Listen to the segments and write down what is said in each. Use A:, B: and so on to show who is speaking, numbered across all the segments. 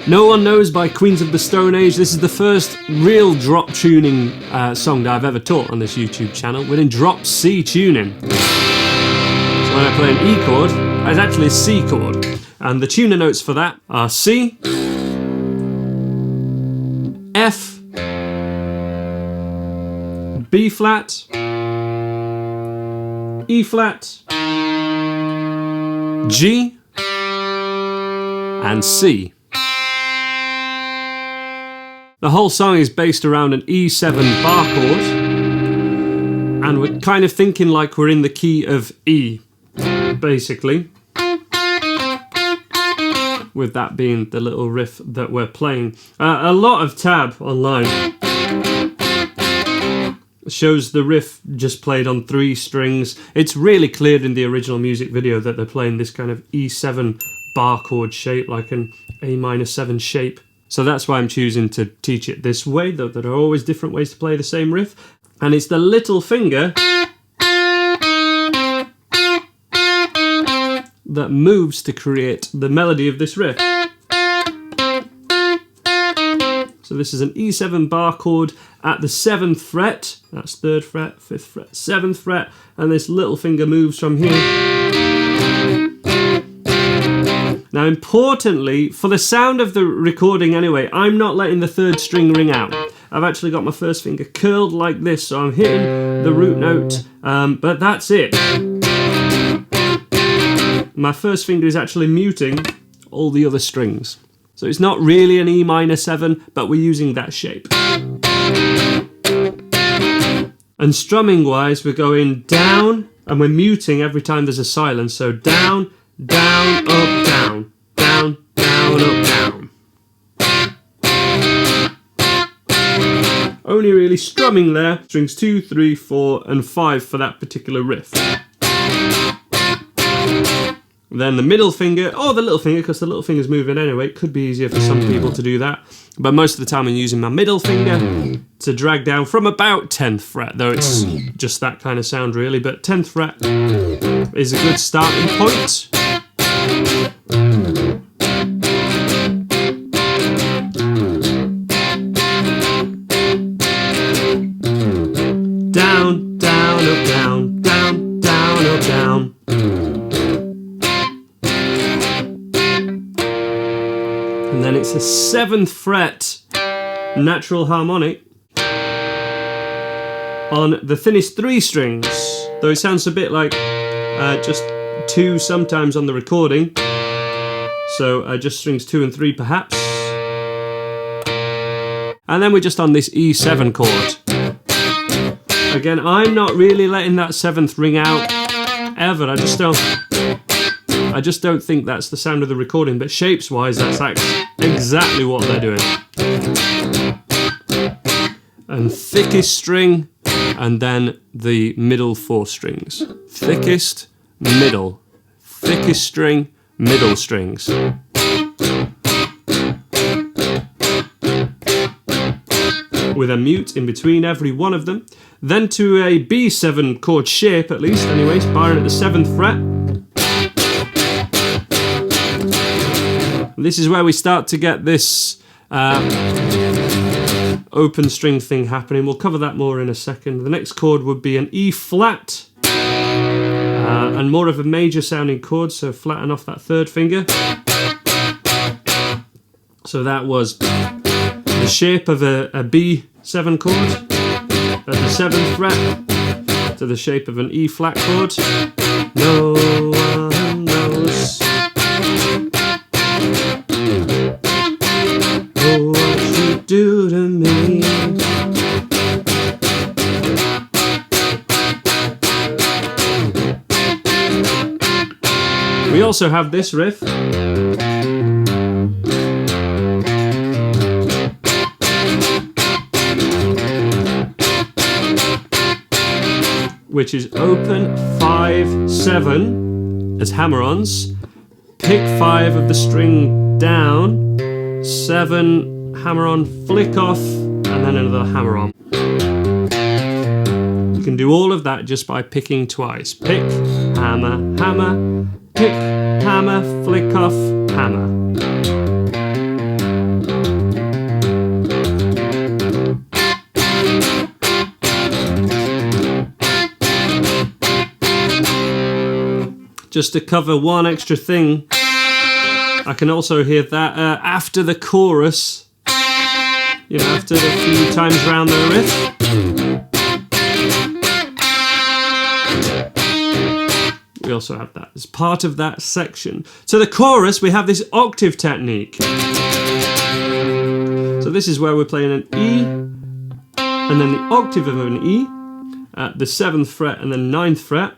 A: No One Knows by Queens of the Stone Age. This is the first real drop tuning song that I've ever taught on this YouTube channel. We're in drop C tuning. So when I play an E chord, it's actually a C chord. And the tuner notes for that are C, F, B flat, E flat, G, and C. The whole song is based around an E7 bar chord, and we're kind of thinking like we're in the key of E, basically, with that being the little riff that we're playing. A lot of tab online shows the riff just played on 3 strings. It's really clear in the original music video that they're playing this kind of E7 bar chord shape, like an A-7 shape. So that's why I'm choosing to teach it this way, though there are always different ways to play the same riff. And it's the little finger that moves to create the melody of this riff. So this is an E7 bar chord at the 7th fret. That's 3rd fret, 5th fret, 7th fret. And this little finger moves from here. Now, importantly, for the sound of the recording anyway, I'm not letting the 3rd string ring out. I've actually got my first finger curled like this, so I'm hitting the root note, but that's it. My first finger is actually muting all the other strings. So it's not really an E-7, but we're using that shape. And strumming wise, we're going down, and we're muting every time there's a silence. So down, down, up, down, down, down, up, down. Only really strumming there. Strings 2, 3, 4, and 5 for that particular riff. Then the middle finger, or the little finger, because the little finger's moving anyway. It could be easier for some people to do that. But most of the time I'm using my middle finger to drag down from about 10th fret, though it's just that kind of sound really. But 10th fret is a good starting point. Down, down, up, down, down, down, up, down. And then it's a 7th fret natural harmonic on the thinnest 3 strings, though it sounds a bit like just 2 sometimes on the recording, so just strings 2 and 3 perhaps. And then we're just on this E7 chord. Again, I'm not really letting that 7th ring out ever. I just don't think that's the sound of the recording, but shapes wise that's exactly what they're doing. And thickest string, and then the middle 4 strings. Thickest, middle, thickest string, middle strings. With a mute in between every one of them. Then to a B7 chord shape, at least, anyways, barring at the 7th fret. This is where we start to get this open string thing happening. We'll cover that more in a second. The next chord would be an E flat, and more of a major sounding chord, so flatten off that 3rd finger. So that was the shape of a B7 chord at the 7th fret to the shape of an E flat chord. No one knows what you do to me. We also have this riff, which is open 5-7 as hammer-ons, pick 5 of the string down, 7 hammer-on, flick off, and then another hammer-on. You can do all of that just by picking twice. Pick, hammer, hammer, pick, hammer, flick off, hammer. just to cover one extra thing, I can also hear that after the chorus, you know, after the few times around the riff. We also have that as part of that section. So the chorus, we have this octave technique. So this is where we're playing an E, and then the octave of an E, at the 7th fret and then 9th fret.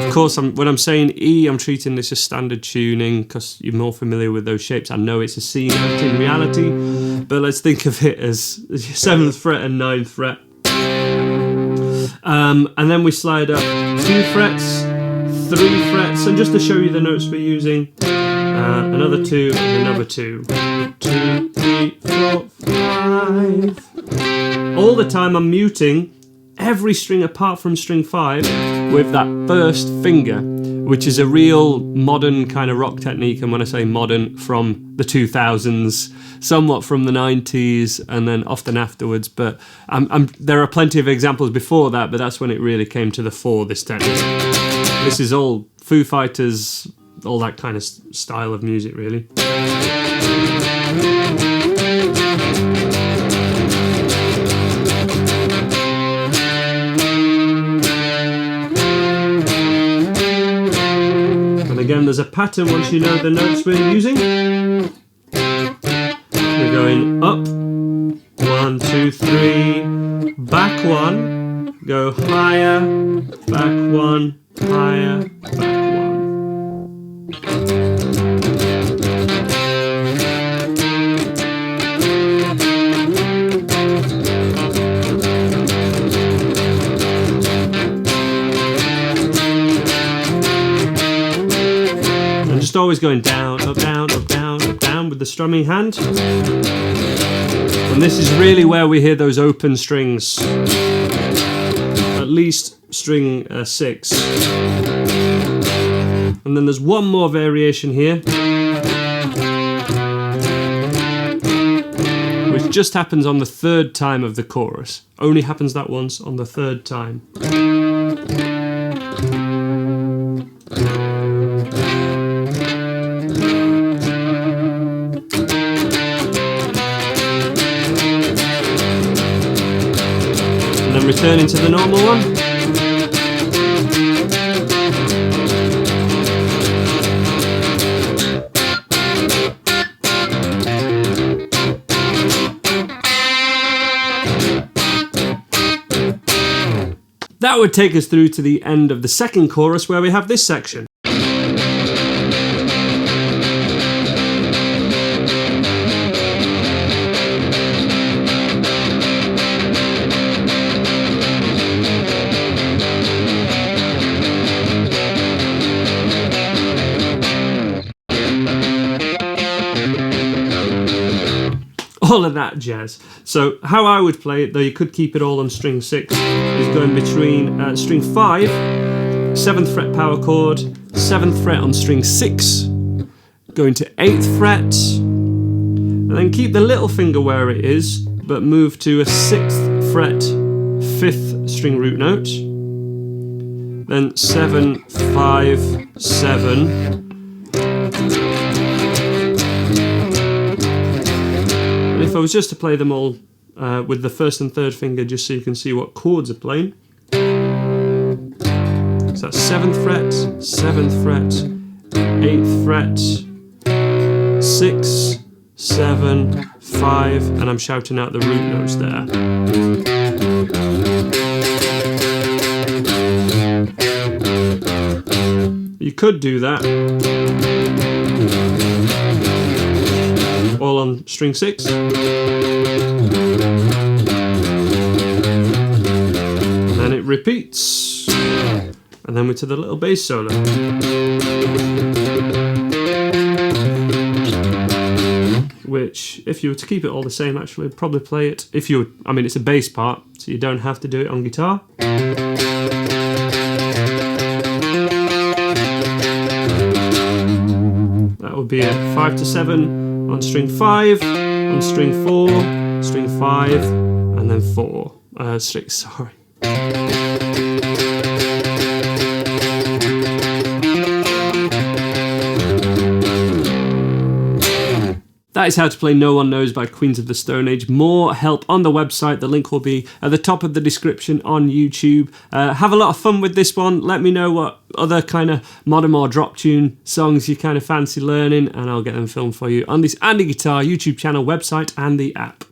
A: Of course, when I'm saying E, I'm treating this as standard tuning because you're more familiar with those shapes. I know it's a C note in reality, but let's think of it as 7th fret and 9th fret. And then we slide up 2 frets, 3 frets, and just to show you the notes we're using, another 2 and another 2. 2, 3, 4, 5. All the time I'm muting every string apart from string 5 with that first finger, which is a real modern kind of rock technique. And when I say modern, from the 2000s, somewhat from the 90s, and then often afterwards. But there are plenty of examples before that, but that's when it really came to the fore, this technique. This is all Foo Fighters, all that kind of style of music, really. Again, there's a pattern once you know the notes we're using. We're going up, 1, 2, 3, back 1, go higher, back 1, higher, back 1. Always going down, up, down, up, down, up, down with the strumming hand. And this is really where we hear those open strings. At least string 6. And then there's one more variation here, which just happens on the 3rd time of the chorus. Only happens that once on the 3rd time. Return into the normal one. That would take us through to the end of the 2nd chorus, where we have this section. All of that jazz. So how I would play it, though you could keep it all on string 6, is going between string 5, 7th fret power chord, 7th fret on string 6, going to 8th fret, and then keep the little finger where it is, but move to a 6th fret, 5th string root note, then 7, 5, 7, if I was just to play them all with the 1st and 3rd finger, just so you can see what chords are playing. So that's 7th fret, 7th fret, 8th fret, 6, 7, 5, and I'm shouting out the root notes there. You could do that all on string 6. And then it repeats. And then we're to the little bass solo. Which, if you were to keep it all the same, actually, I'd probably play it. If you, I mean, it's a bass part, so you don't have to do it on guitar. That would be a 5 to 7 on string 5, on string 4, string 5, and then 4. Sorry. That is how to play No One Knows by Queens of the Stone Age. More help on the website. The link will be at the top of the description on YouTube. Have a lot of fun with this one. Let me know what other kind of modern or drop tune songs you kind of fancy learning, and I'll get them filmed for you on this Andy Guitar YouTube channel, website, and the app.